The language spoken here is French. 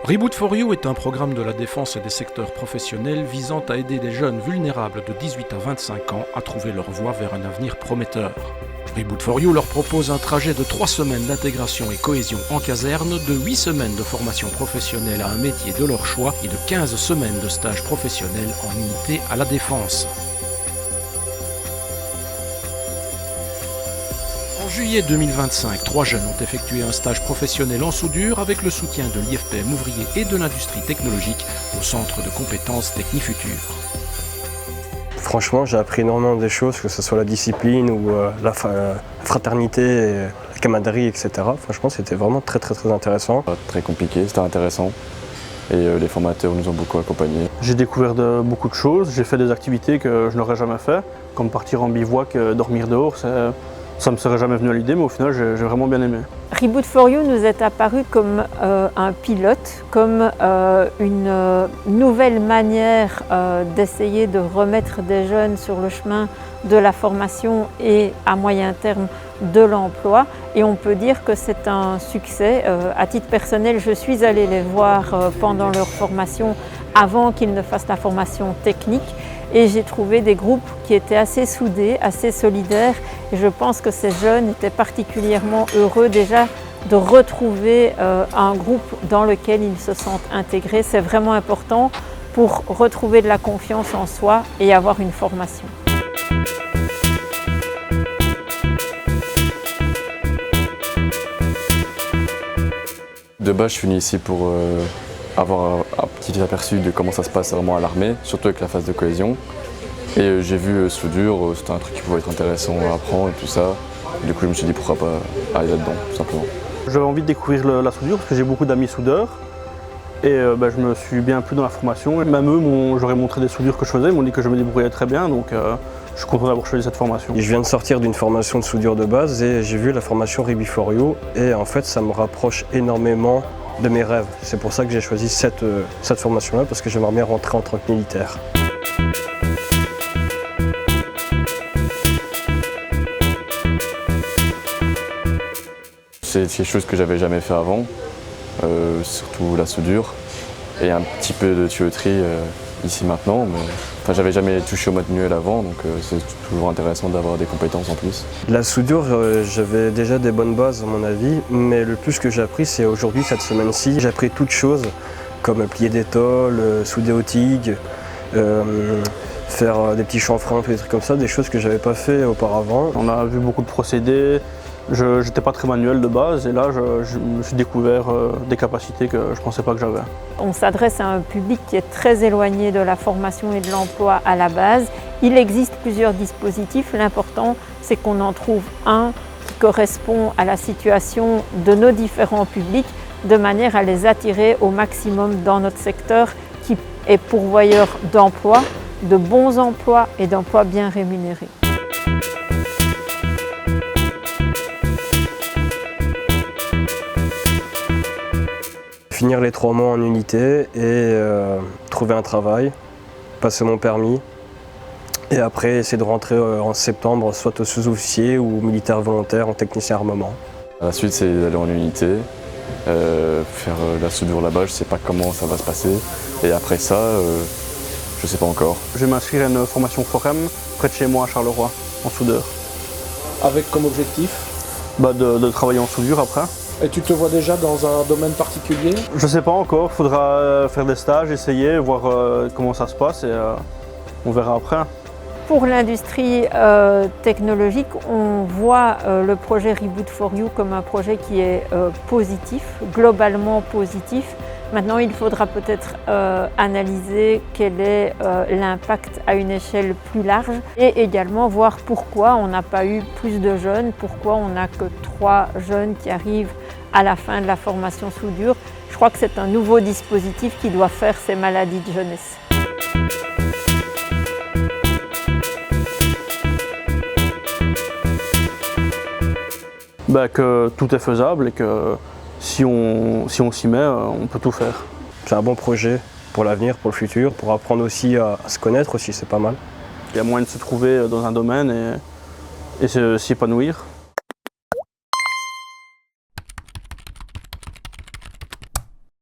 Reboot for You est un programme de la défense et des secteurs professionnels visant à aider des jeunes vulnérables de 18 à 25 ans à trouver leur voie vers un avenir prometteur. Reboot for You leur propose un trajet de 3 semaines d'intégration et cohésion en caserne, de 8 semaines de formation professionnelle à un métier de leur choix et de 15 semaines de stage professionnel en unité à la défense. En juillet 2025, 3 jeunes ont effectué un stage professionnel en soudure avec le soutien de l'IFPM ouvrier et de l'industrie technologique au centre de compétences Technifutur. Franchement, j'ai appris énormément de choses, que ce soit la discipline ou la fraternité, la camaraderie, etc. Franchement, c'était vraiment très intéressant. Très compliqué, c'était intéressant. Et les formateurs nous ont beaucoup accompagnés. J'ai découvert beaucoup de choses, j'ai fait des activités que je n'aurais jamais fait, comme partir en bivouac, dormir dehors. Ça ne me serait jamais venu à l'idée, mais au final, j'ai vraiment bien aimé. Reboot for You nous est apparu comme un pilote, comme une nouvelle manière d'essayer de remettre des jeunes sur le chemin de la formation et à moyen terme de l'emploi. Et on peut dire que c'est un succès. À titre personnel, je suis allée les voir pendant leur formation avant qu'ils ne fassent la formation technique. Et j'ai trouvé des groupes qui étaient assez soudés, assez solidaires. Et je pense que ces jeunes étaient particulièrement heureux déjà de retrouver un groupe dans lequel ils se sentent intégrés. C'est vraiment important pour retrouver de la confiance en soi et avoir une formation. De base, je suis venu ici pour avoir un petit aperçu de comment ça se passe vraiment à l'armée, surtout avec la phase de cohésion. Et j'ai vu soudure, c'était un truc qui pouvait être intéressant à apprendre et tout ça. Du coup, je me suis dit pourquoi pas aller là-dedans, tout simplement. J'avais envie de découvrir la soudure parce que j'ai beaucoup d'amis soudeurs. Et je me suis bien plu dans la formation. Et même eux, j'aurais montré des soudures que je faisais, ils m'ont dit que je me débrouillais très bien. Donc je suis content d'avoir choisi cette formation. Je viens de sortir d'une formation de soudure de base et j'ai vu la formation Reboot for You. Et en fait, ça me rapproche énormément de mes rêves. C'est pour ça que j'ai choisi cette formation-là, parce que j'aimerais bien rentrer en tant que militaire. C'est quelque chose que j'avais jamais fait avant, surtout la soudure et un petit peu de tuyauterie ici maintenant. Mais j'avais jamais touché au manuel avant, donc c'est toujours intéressant d'avoir des compétences en plus. La soudure, j'avais déjà des bonnes bases à mon avis, mais le plus que j'ai appris, c'est aujourd'hui, cette semaine-ci. J'ai appris toutes choses, comme plier des tôles, souder au TIG, faire des petits chanfreins, des trucs comme ça, des choses que j'avais pas fait auparavant. On a vu beaucoup de procédés. Je n'étais pas très manuel de base et là je me suis découvert des capacités que je ne pensais pas que j'avais. On s'adresse à un public qui est très éloigné de la formation et de l'emploi à la base. Il existe plusieurs dispositifs. L'important, c'est qu'on en trouve un qui correspond à la situation de nos différents publics de manière à les attirer au maximum dans notre secteur qui est pourvoyeur d'emplois, de bons emplois et d'emplois bien rémunérés. Finir les 3 mois en unité et trouver un travail, passer mon permis et après essayer de rentrer en septembre soit au sous-officier ou militaire volontaire en technicien armement. La suite, c'est d'aller en unité, faire la soudure là-bas, je ne sais pas comment ça va se passer. Et après ça, je ne sais pas encore. Je vais m'inscrire à une formation Forum près de chez moi à Charleroi, en soudeur. Avec comme objectif? De travailler en soudure après. Et tu te vois déjà dans un domaine particulier? Je ne sais pas encore, il faudra faire des stages, essayer, voir comment ça se passe et on verra après. Pour l'industrie technologique, on voit le projet Reboot for You comme un projet qui est positif, globalement positif. Maintenant, il faudra peut-être analyser quel est l'impact à une échelle plus large et également voir pourquoi on n'a pas eu plus de jeunes, pourquoi on n'a que 3 jeunes qui arrivent à la fin de la formation soudure. Je crois que c'est un nouveau dispositif qui doit faire ces maladies de jeunesse. Que tout est faisable et que si on s'y met, on peut tout faire. C'est un bon projet pour l'avenir, pour le futur, pour apprendre aussi à se connaître aussi, c'est pas mal. Il y a moyen de se trouver dans un domaine et s'y épanouir.